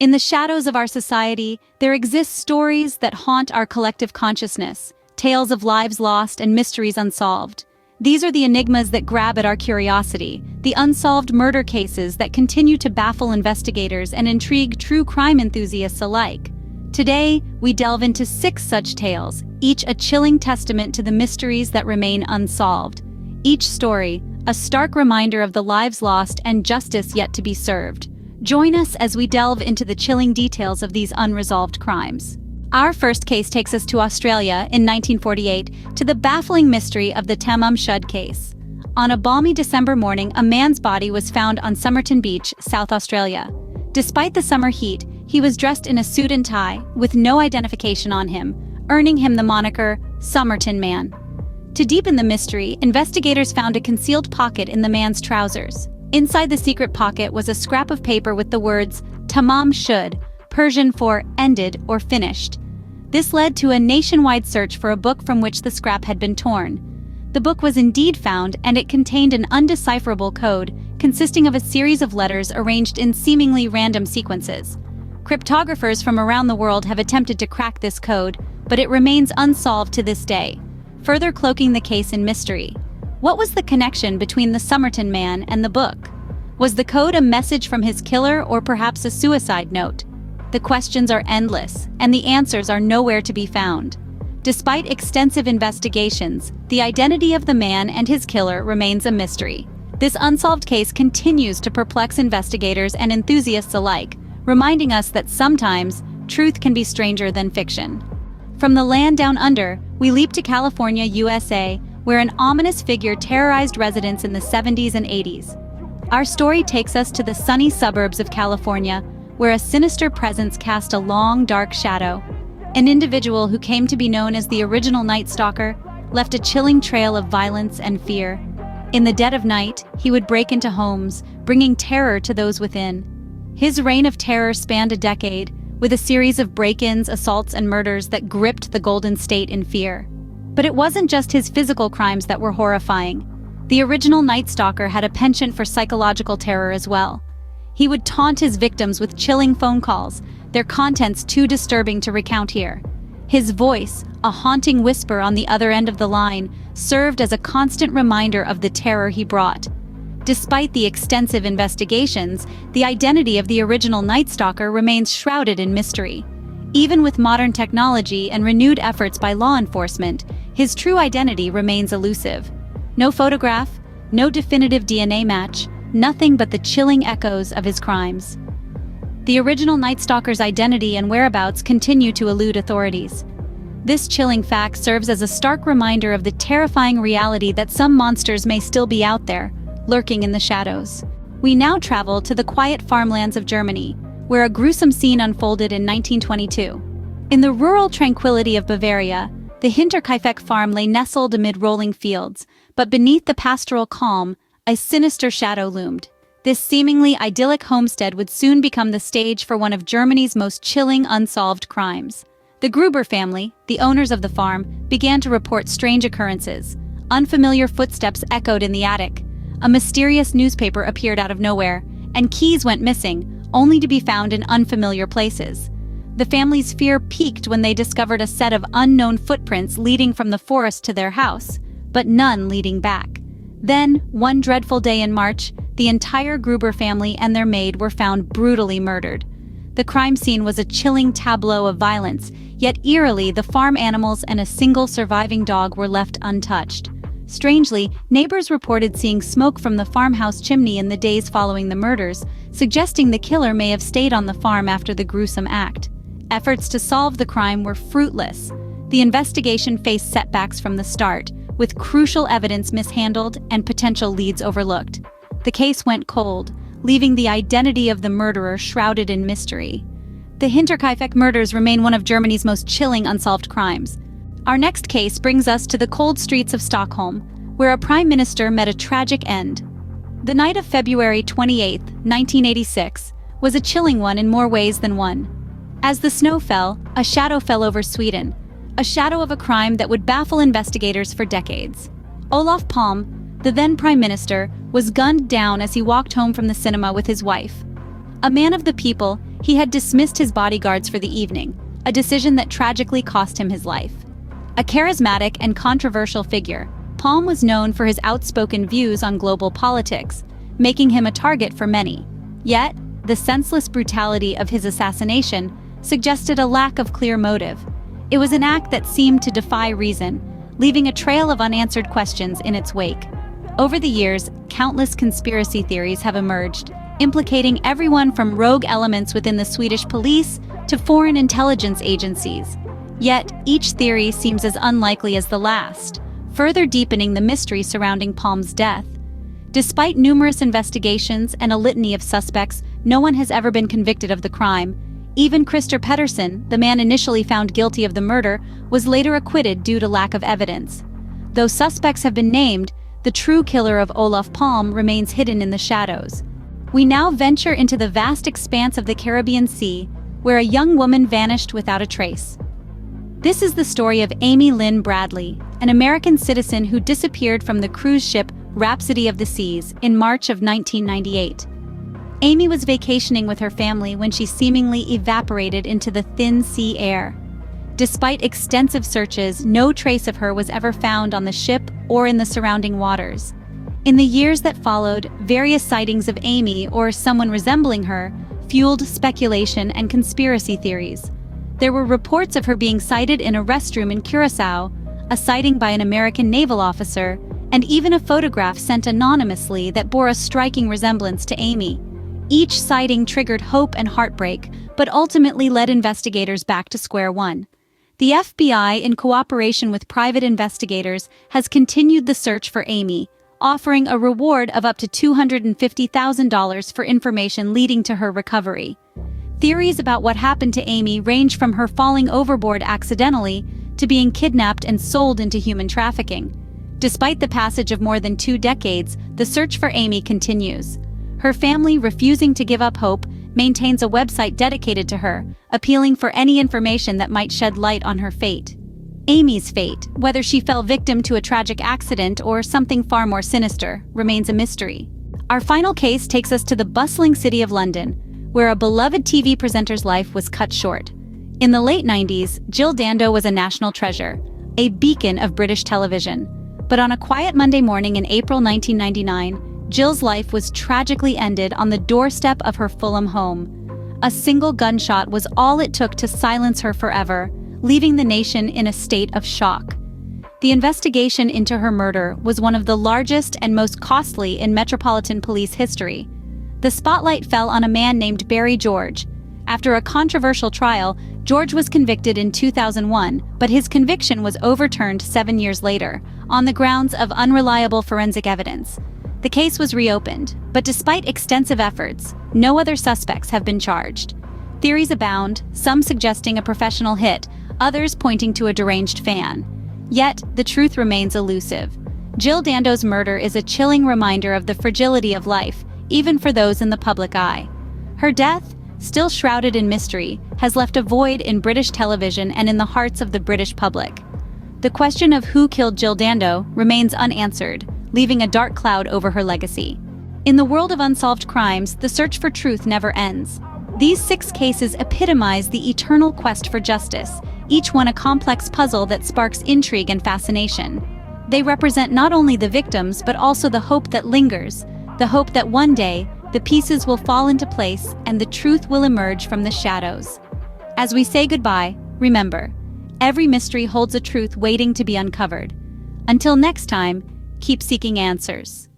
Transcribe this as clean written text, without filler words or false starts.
In the shadows of our society, there exist stories that haunt our collective consciousness, tales of lives lost and mysteries unsolved. These are the enigmas that grab at our curiosity, the unsolved murder cases that continue to baffle investigators and intrigue true crime enthusiasts alike. Today, we delve into 6 such tales, each a chilling testament to the mysteries that remain unsolved. Each story, a stark reminder of the lives lost and justice yet to be served. Join us as we delve into the chilling details of these unresolved crimes. Our first case takes us to Australia in 1948 to the baffling mystery of the Tamam Shud case. On a balmy December morning, a man's body was found on Somerton Beach, South Australia. Despite the summer heat, he was dressed in a suit and tie, with no identification on him, earning him the moniker Somerton Man. To deepen the mystery, investigators found a concealed pocket in the man's trousers. Inside the secret pocket was a scrap of paper with the words Tamam Shud, Persian for ended or finished. This led to a nationwide search for a book from which the scrap had been torn. The book was indeed found, and it contained an undecipherable code consisting of a series of letters arranged in seemingly random sequences. Cryptographers from around the world have attempted to crack this code, but it remains unsolved to this day, further cloaking the case in mystery. What was the connection between the Somerton Man and the book? Was the code a message from his killer or perhaps a suicide note? The questions are endless, and the answers are nowhere to be found. Despite extensive investigations, the identity of the man and his killer remains a mystery. This unsolved case continues to perplex investigators and enthusiasts alike, reminding us that sometimes truth can be stranger than fiction. From the land down under, we leap to California, USA, where an ominous figure terrorized residents in the 70s and 80s. Our story takes us to the sunny suburbs of California, where a sinister presence cast a long, dark shadow. An individual who came to be known as the original Night Stalker left a chilling trail of violence and fear. In the dead of night, he would break into homes, bringing terror to those within. His reign of terror spanned a decade, with a series of break-ins, assaults, and murders that gripped the Golden State in fear. But it wasn't just his physical crimes that were horrifying. The original Night Stalker had a penchant for psychological terror as well. He would taunt his victims with chilling phone calls, their contents too disturbing to recount here. His voice, a haunting whisper on the other end of the line, served as a constant reminder of the terror he brought. Despite the extensive investigations, the identity of the original Night Stalker remains shrouded in mystery. Even with modern technology and renewed efforts by law enforcement, his true identity remains elusive. No photograph, no definitive DNA match, nothing but the chilling echoes of his crimes. The original Night Stalker's identity and whereabouts continue to elude authorities. This chilling fact serves as a stark reminder of the terrifying reality that some monsters may still be out there, lurking in the shadows. We now travel to the quiet farmlands of Germany, where a gruesome scene unfolded in 1922. In the rural tranquility of Bavaria, the Hinterkaifeck farm lay nestled amid rolling fields, but beneath the pastoral calm, a sinister shadow loomed. This seemingly idyllic homestead would soon become the stage for one of Germany's most chilling unsolved crimes. The Gruber family, the owners of the farm, began to report strange occurrences. Unfamiliar footsteps echoed in the attic. A mysterious newspaper appeared out of nowhere, and keys went missing, only to be found in unfamiliar places. The family's fear peaked when they discovered a set of unknown footprints leading from the forest to their house, but none leading back. Then, one dreadful day in March, the entire Gruber family and their maid were found brutally murdered. The crime scene was a chilling tableau of violence, yet eerily the farm animals and a single surviving dog were left untouched. Strangely, neighbors reported seeing smoke from the farmhouse chimney in the days following the murders, suggesting the killer may have stayed on the farm after the gruesome act. Efforts to solve the crime were fruitless. The investigation faced setbacks from the start, with crucial evidence mishandled and potential leads overlooked. The case went cold, leaving the identity of the murderer shrouded in mystery. The Hinterkaifeck murders remain one of Germany's most chilling unsolved crimes. Our next case brings us to the cold streets of Stockholm, where a prime minister met a tragic end. The night of February 28, 1986, was a chilling one in more ways than one. As the snow fell, a shadow fell over Sweden, a shadow of a crime that would baffle investigators for decades. Olof Palme, the then prime minister, was gunned down as he walked home from the cinema with his wife. A man of the people, He had dismissed his bodyguards for the evening, a decision that tragically cost him his life. A charismatic and controversial figure, Palm was known for his outspoken views on global politics, making him a target for many. Yet, the senseless brutality of his assassination suggested a lack of clear motive. It was an act that seemed to defy reason, leaving a trail of unanswered questions in its wake. Over the years, countless conspiracy theories have emerged, implicating everyone from rogue elements within the Swedish police to foreign intelligence agencies. Yet, each theory seems as unlikely as the last, further deepening the mystery surrounding Palm's death. Despite numerous investigations and a litany of suspects, no one has ever been convicted of the crime. Even Christer Pettersson, the man initially found guilty of the murder, was later acquitted due to lack of evidence. Though suspects have been named, the true killer of Olof Palme remains hidden in the shadows. We now venture into the vast expanse of the Caribbean Sea, where a young woman vanished without a trace. This is the story of Amy Lynn Bradley, an American citizen who disappeared from the cruise ship Rhapsody of the Seas in March of 1998. Amy was vacationing with her family when she seemingly evaporated into the thin sea air. Despite extensive searches, no trace of her was ever found on the ship or in the surrounding waters. In the years that followed, various sightings of Amy or someone resembling her fueled speculation and conspiracy theories. There were reports of her being sighted in a restroom in Curaçao, a sighting by an American naval officer, and even a photograph sent anonymously that bore a striking resemblance to Amy. Each sighting triggered hope and heartbreak, but ultimately led investigators back to square one. The FBI, in cooperation with private investigators, has continued the search for Amy, offering a reward of up to $250,000 for information leading to her recovery. Theories about what happened to Amy range from her falling overboard accidentally to being kidnapped and sold into human trafficking. Despite the passage of more than 2 decades, the search for Amy continues. Her family, refusing to give up hope, maintains a website dedicated to her, appealing for any information that might shed light on her fate. Amy's fate, whether she fell victim to a tragic accident or something far more sinister, remains a mystery. Our final case takes us to the bustling city of London, where a beloved TV presenter's life was cut short. In the late 90s, Jill Dando was a national treasure, a beacon of British television. But on a quiet Monday morning in April 1999, Jill's life was tragically ended on the doorstep of her Fulham home. A single gunshot was all it took to silence her forever, leaving the nation in a state of shock. The investigation into her murder was one of the largest and most costly in Metropolitan Police history. The spotlight fell on a man named Barry George. After a controversial trial, George was convicted in 2001, but his conviction was overturned 7 years later, on the grounds of unreliable forensic evidence. The case was reopened, but despite extensive efforts, no other suspects have been charged. Theories abound, some suggesting a professional hit, others pointing to a deranged fan. Yet, the truth remains elusive. Jill Dando's murder is a chilling reminder of the fragility of life, even for those in the public eye. Her death, still shrouded in mystery, has left a void in British television and in the hearts of the British public. The question of who killed Jill Dando remains unanswered, leaving a dark cloud over her legacy. In the world of unsolved crimes, the search for truth never ends. These 6 cases epitomize the eternal quest for justice, each one a complex puzzle that sparks intrigue and fascination. They represent not only the victims but also the hope that lingers, the hope that one day, the pieces will fall into place and the truth will emerge from the shadows. As we say goodbye, remember, every mystery holds a truth waiting to be uncovered. Until next time, keep seeking answers.